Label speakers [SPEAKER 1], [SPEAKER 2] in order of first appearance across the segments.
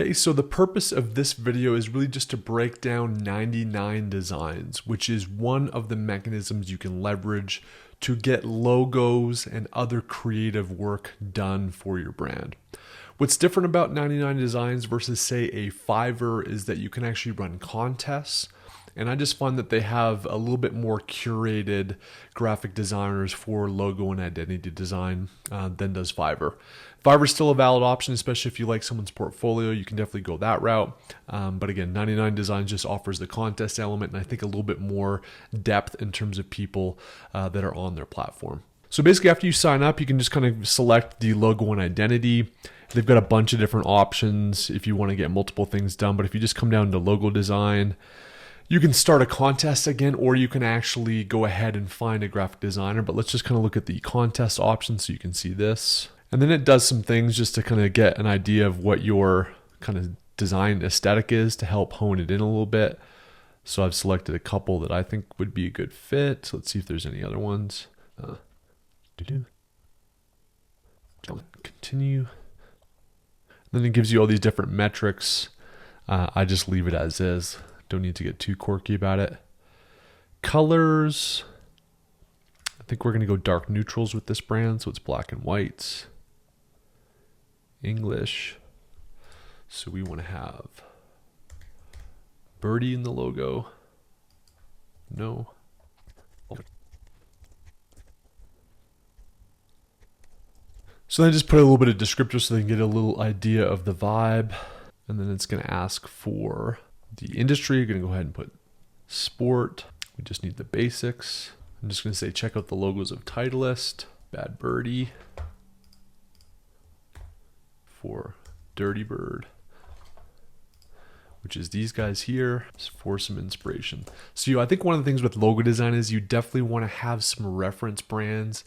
[SPEAKER 1] Okay, so the purpose of this video is really just to break down 99 designs, which is one of the mechanisms you can leverage to get logos and other creative work done for your brand. What's different about 99 designs versus say a Fiverr is that you can actually run contests. And I just find that they have a little bit more curated graphic designers for logo and identity design than does Fiverr. Fiverr is still a valid option, especially if you like someone's portfolio. You can definitely go that route. But again, 99 Designs just offers the contest element and I think a little bit more depth in terms of people that are on their platform. So basically after you sign up, you can just kind of select the logo and identity. They've got a bunch of different options if you want to get multiple things done. But if you just come down to logo design, you can start a contest again, or you can actually go ahead and find a graphic designer. But let's just kind of look at the contest option so you can see this. And then it does some things just to kind of get an idea of what your kind of design aesthetic is to help hone it in a little bit. So I've selected a couple that I think would be a good fit. So let's see if there's any other ones. Continue. Then it gives you all these different metrics. I just leave it as is. Don't need to get too quirky about it. Colors. I think we're going to go dark neutrals with this brand. So it's black and white. English. So we want to have birdie in the logo. No. So then just put a little bit of descriptor so they can get a little idea of the vibe. And then it's going to ask for the industry. You're going to go ahead and put sport. We just need the basics. I'm just going to say check out the logos of Titleist, Bad Birdie, for Dirty Bird, which is these guys here, for some inspiration. So I think one of the things with logo design is you definitely want to have some reference brands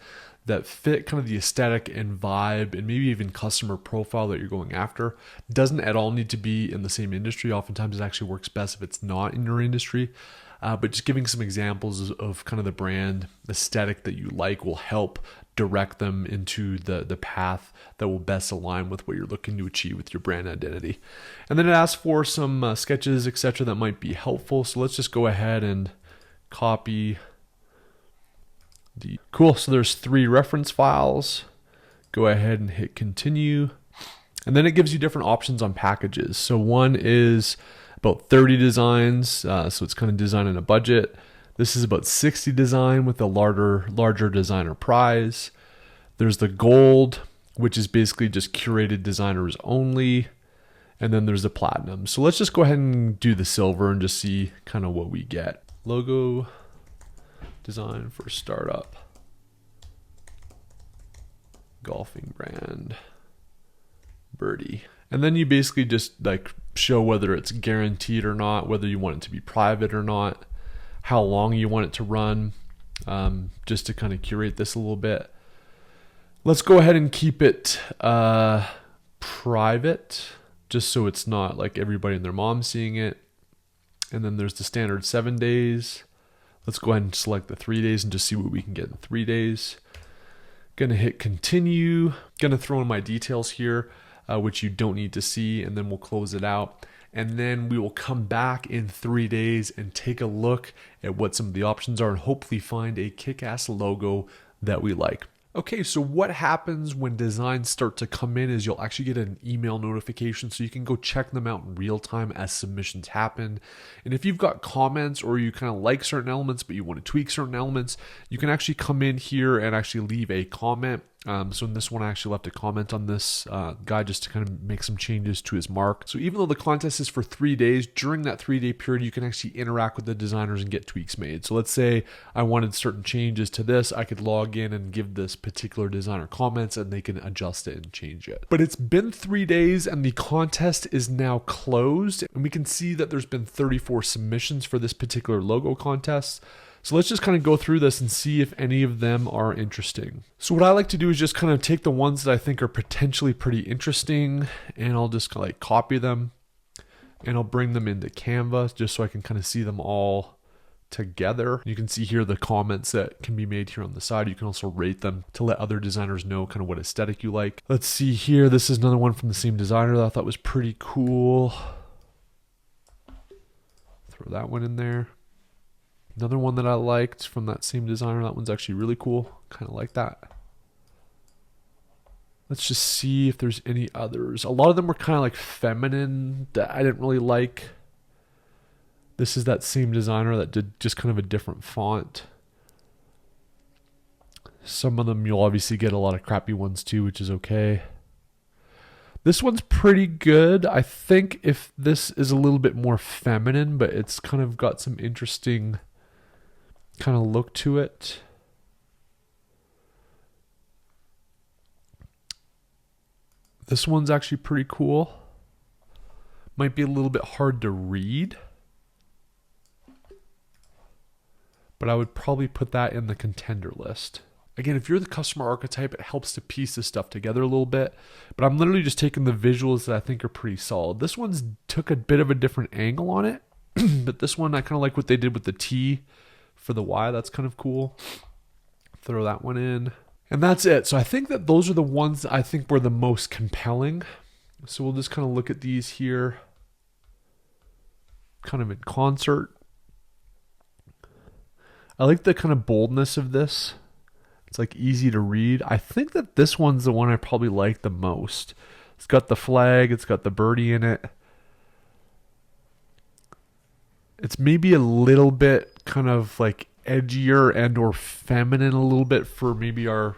[SPEAKER 1] that fit kind of the aesthetic and vibe and maybe even customer profile that you're going after. Doesn't at all need to be in the same industry. Oftentimes it actually works best if it's not in your industry. But just giving some examples of kind of the brand aesthetic that you like will help direct them into the path that will best align with what you're looking to achieve with your brand identity. And then it asks for some sketches, etc. that might be helpful. So let's just go ahead and copy cool. So there's 3 reference files. Go ahead and hit continue. And then it gives you different options on packages. So one is about 30 designs. So it's kind of design in a budget. This is about 60 design with a larger designer prize. There's the gold, which is basically just curated designers only. And then there's the platinum. So let's just go ahead and do the silver and just see kind of what we get. Logo design for startup, golfing brand, birdie. And then you basically just like show whether it's guaranteed or not, whether you want it to be private or not, how long you want it to run, just to kind of curate this a little bit. Let's go ahead and keep it private, just so it's not like everybody and their mom seeing it. And then there's the standard 7 days. Let's go ahead and select the 3 days and just see what we can get in 3 days. Gonna hit continue. Gonna throw in my details here, which you don't need to see, and then we'll close it out. And then we will come back in 3 days and take a look at what some of the options are and hopefully find a kick-ass logo that we like. Okay, so what happens when designs start to come in is you'll actually get an email notification so you can go check them out in real time as submissions happen. And if you've got comments or you kind of like certain elements but you want to tweak certain elements, you can actually come in here and actually leave a comment. So in this one, I actually left a comment on this guy just to kind of make some changes to his mark. So even though the contest is for 3 days, during that 3-day period, you can actually interact with the designers and get tweaks made. So let's say I wanted certain changes to this, I could log in and give this particular designer comments and they can adjust it and change it. But it's been 3 days and the contest is now closed. And we can see that there's been 34 submissions for this particular logo contest. So let's just kind of go through this and see if any of them are interesting. So what I like to do is just kind of take the ones that I think are potentially pretty interesting and I'll just like copy them and I'll bring them into Canva just so I can kind of see them all together. You can see here the comments that can be made here on the side. You can also rate them to let other designers know kind of what aesthetic you like. Let's see here. This is another one from the same designer that I thought was pretty cool. Throw that one in there. Another one that I liked from that same designer. That one's actually really cool. Kind of like that. Let's just see if there's any others. A lot of them were kind of like feminine that I didn't really like. This is that same designer that did just kind of a different font. Some of them you'll obviously get a lot of crappy ones too, which is okay. This one's pretty good. I think if this is a little bit more feminine, but it's kind of got some interesting kind of look to it. This one's actually pretty cool. Might be a little bit hard to read, but I would probably put that in the contender list. Again, if you're the customer archetype, it helps to piece this stuff together a little bit, but I'm literally just taking the visuals that I think are pretty solid. This one's took a bit of a different angle on it, but this one, I kind of like what they did with the T for the Y. That's kind of cool. Throw that one in. And that's it. So I think that those are the ones that I think were the most compelling. So we'll just kind of look at these here kind of in concert. I like the kind of boldness of this. It's like easy to read. I think that this one's the one I probably like the most. It's got the flag. It's got the birdie in it. It's maybe a little bit kind of like edgier and or feminine a little bit for maybe our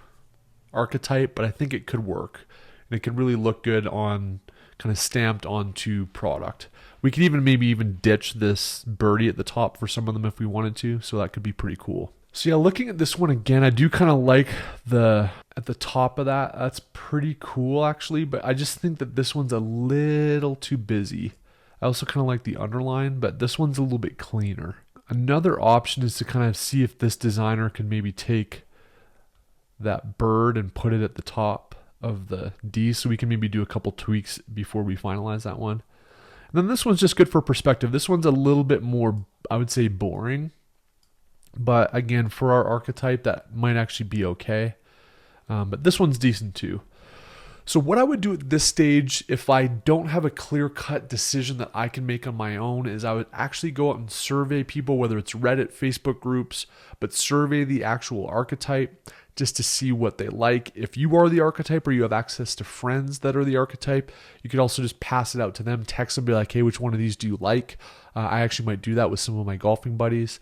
[SPEAKER 1] archetype, but I think it could work. And it could really look good on kind of stamped onto product. We could even maybe even ditch this birdie at the top for some of them if we wanted to. So that could be pretty cool. So yeah, looking at this one again, I do kind of like the at the top of that. That's pretty cool actually, but I just think that this one's a little too busy. I also kind of like the underline, but this one's a little bit cleaner. Another option is to kind of see if this designer can maybe take that bird and put it at the top of the D, so we can maybe do a couple tweaks before we finalize that one. And then this one's just good for perspective. This one's a little bit more, I would say, boring. But again, for our archetype, that might actually be okay. But this one's decent too. So what I would do at this stage, if I don't have a clear-cut decision that I can make on my own, is I would actually go out and survey people, whether it's Reddit, Facebook groups, but survey the actual archetype just to see what they like. If you are the archetype or you have access to friends that are the archetype, you could also just pass it out to them, text them, be like, hey, which one of these do you like? I actually might do that with some of my golfing buddies.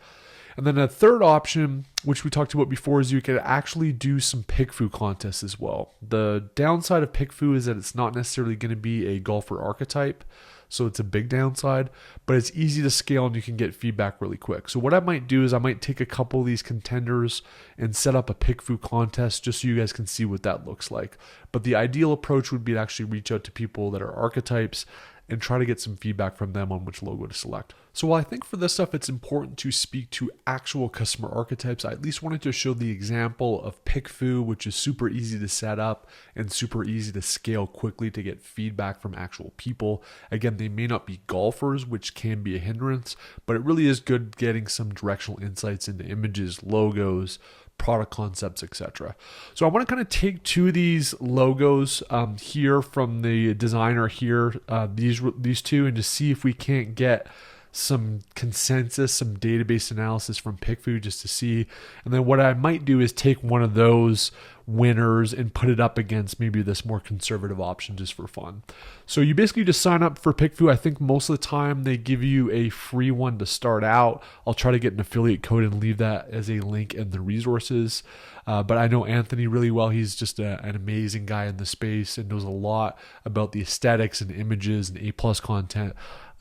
[SPEAKER 1] And then a third option, which we talked about before, is you could actually do some PickFu contests as well. The downside of PickFu is that it's not necessarily going to be a golfer archetype, so it's a big downside, but it's easy to scale and you can get feedback really quick. So what I might do is I might take a couple of these contenders and set up a PickFu contest just so you guys can see what that looks like. But the ideal approach would be to actually reach out to people that are archetypes and try to get some feedback from them on which logo to select. So while I think for this stuff it's important to speak to actual customer archetypes, I at least wanted to show the example of PickFu, which is super easy to set up and super easy to scale quickly to get feedback from actual people. Again, they may not be golfers, which can be a hindrance, but it really is good getting some directional insights into images, logos, product concepts, etc. So I want to kind of take two of these logos here from the designer here, these two, and just see if we can't get some consensus, some database analysis from PickFu just to see. And then what I might do is take one of those winners and put it up against maybe this more conservative option just for fun. So you basically just sign up for PickFu. I think most of the time they give you a free one to start out. I'll try to get an affiliate code and leave that as a link in the resources. But I know Anthony really well. He's just an amazing guy in the space and knows a lot about the aesthetics and images and A+ content.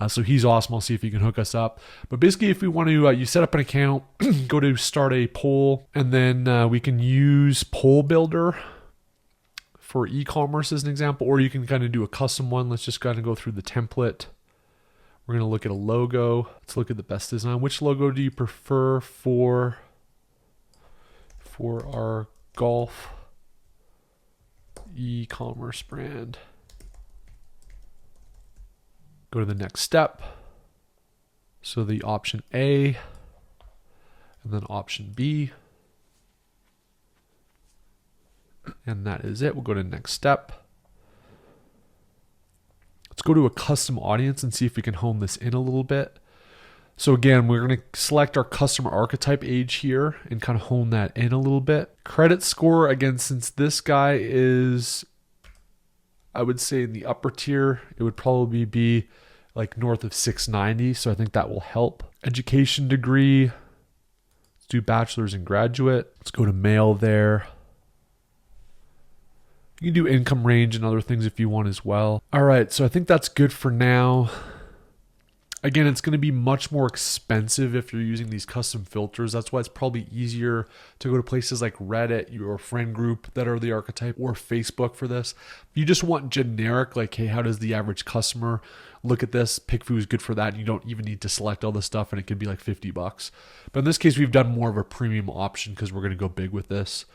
[SPEAKER 1] So he's awesome. I'll see if he can hook us up. But basically, if we want to, you set up an account, go to start a poll, and then we can use Poll Builder for e-commerce as an example, or you can kind of do a custom one. Let's just kind of go through the template. We're going to look at a logo. Let's look at the best design. Which logo do you prefer for our golf e-commerce brand? Go to the next step. So the option A, And then option B. And that is it. We'll go to next step. Let's go to a custom audience and see if we can hone this in a little bit. So again, we're going to select our customer archetype age here and kind of hone that in a little bit. Credit score, again, since this guy is, I would say in the upper tier, it would probably be like north of 690. So I think that will help. Education degree, let's do bachelor's and graduate. Let's go to male there. You can do income range and other things if you want as well. All right, so I think that's good for now. Again, it's going to be much more expensive if you're using these custom filters. That's why it's probably easier to go to places like Reddit, your friend group that are the archetype, or Facebook for this. If you just want generic, like, hey, how does the average customer look at this? PickFu is good for that. You don't even need to select all this stuff, and it could be like $50. But in this case, we've done more of a premium option because we're going to go big with this.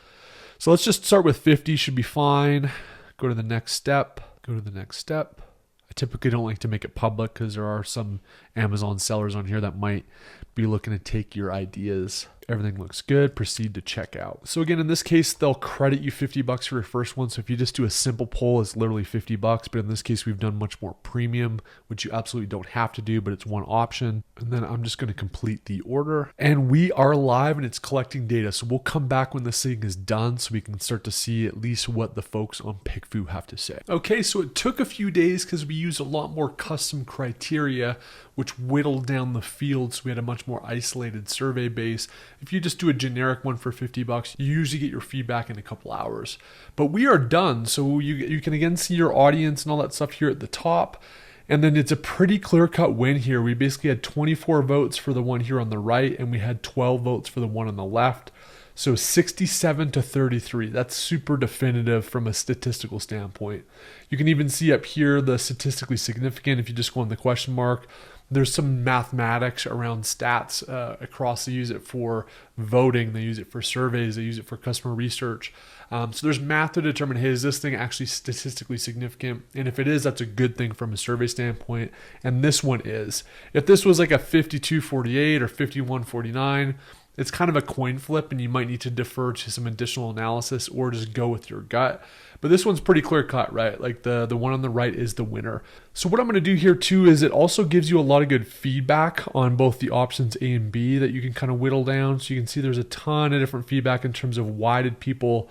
[SPEAKER 1] So let's just start with 50, should be fine. Go to the next step. I typically don't like to make it public because there are some Amazon sellers on here that might be looking to take your ideas. Everything looks good. Proceed to checkout. So again, in this case, they'll credit you $50 for your first one. So if you just do a simple poll, it's literally $50. But in this case, we've done much more premium, which you absolutely don't have to do, but it's one option. And then I'm just going to complete the order. And we are live and it's collecting data. So we'll come back when this thing is done so we can start to see at least what the folks on PickFu have to say. Okay, so it took a few days because we used a lot more custom criteria, which whittled down the field. So we had a much more isolated survey base. If you just do a generic one for $50, you usually get your feedback in a couple hours. But we are done. So you can again see your audience and all that stuff here at the top. And then it's a pretty clear-cut win here. We basically had 24 votes for the one here on the right, and we had 12 votes for the one on the left. So 67 to 33. That's super definitive from a statistical standpoint. You can even see up here the statistically significant if you just go on the question mark. There's some mathematics around stats across. They use it for voting. They use it for surveys. They use it for customer research. So there's math to determine, hey, is this thing actually statistically significant? And if it is, that's a good thing from a survey standpoint. And this one is. If this was like a 52-48 or 51-49, it's kind of a coin flip and you might need to defer to some additional analysis or just go with your gut. But this one's pretty clear cut, right? Like the one on the right is the winner. So what I'm going to do here too is it also gives you a lot of good feedback on both the options A and B that you can kind of whittle down. So you can see there's a ton of different feedback in terms of why did people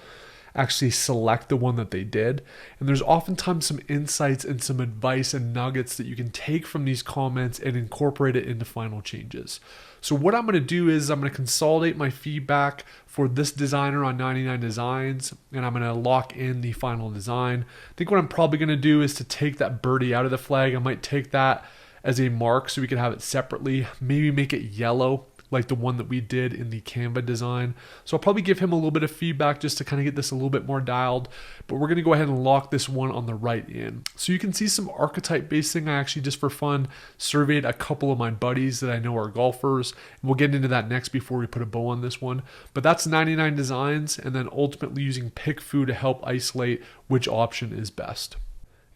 [SPEAKER 1] actually select the one that they did. And there's oftentimes some insights and some advice and nuggets that you can take from these comments and incorporate it into final changes. So what I'm going to do is I'm going to consolidate my feedback for this designer on 99 Designs, and I'm going to lock in the final design. I think what I'm probably going to do is to take that birdie out of the flag. I might take that as a mark so we can have it separately, maybe make it yellow like the one that we did in the Canva design. So I'll probably give him a little bit of feedback just to kind of get this a little bit more dialed, but we're going to go ahead and lock this one on the right in. So you can see some archetype based thing. I actually just for fun surveyed a couple of my buddies that I know are golfers. And we'll get into that next before we put a bow on this one, but that's 99 Designs and then ultimately using PickFu to help isolate which option is best.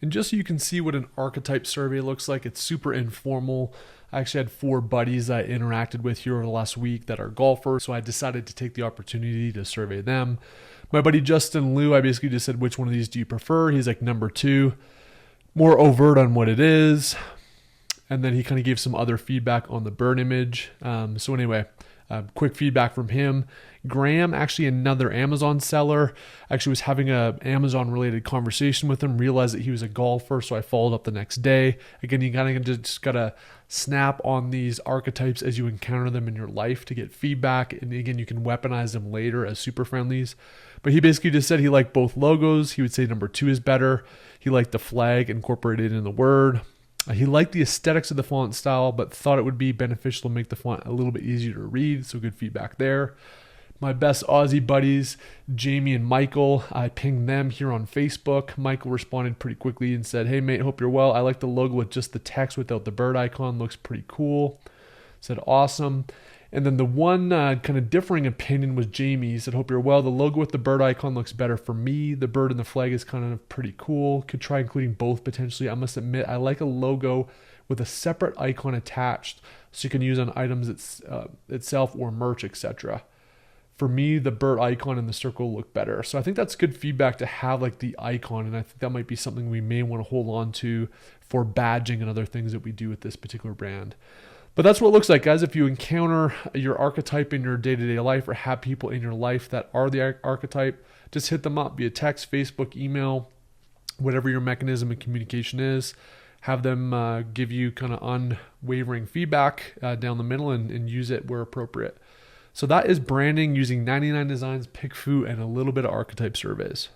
[SPEAKER 1] And just so you can see what an archetype survey looks like, it's super informal. I actually had 4 buddies I interacted with here over the last week that are golfers, so I decided to take the opportunity to survey them. My buddy Justin Liu, I basically just said, which one of these do you prefer? He's like number 2, more overt on what it is. And then he kind of gave some other feedback on the bird image. So anyway, quick feedback from him. Graham, actually another Amazon seller, actually was having a Amazon related conversation with him, realized that he was a golfer, so I followed up the next day. Again, you kind of just gotta snap on these archetypes as you encounter them in your life to get feedback, and again, you can weaponize them later as super friendlies. But he basically just said he liked both logos. He would say number 2 is better. He liked the flag incorporated in the word. He liked the aesthetics of the font style, but thought it would be beneficial to make the font a little bit easier to read, so good feedback there. My best Aussie buddies, Jamie and Michael, I pinged them here on Facebook. Michael responded pretty quickly and said, hey mate, hope you're well. I like the logo with just the text without the bird icon. Looks pretty cool. Said awesome. And then the one kind of differing opinion was Jamie. He said, hope you're well. The logo with the bird icon looks better for me. The bird and the flag is kind of pretty cool. Could try including both potentially. I must admit, I like a logo with a separate icon attached so you can use on items itself or merch, etc. For me, the bird icon and the circle look better. So I think that's good feedback to have like the icon. And I think that might be something we may want to hold on to for badging and other things that we do with this particular brand. But that's what it looks like, guys. If you encounter your archetype in your day-to-day life or have people in your life that are the archetype, just hit them up via text, Facebook, email, whatever your mechanism of communication is. Have them give you kind of unwavering feedback down the middle and use it where appropriate. So that is branding using 99 Designs, PickFu, and a little bit of archetype surveys.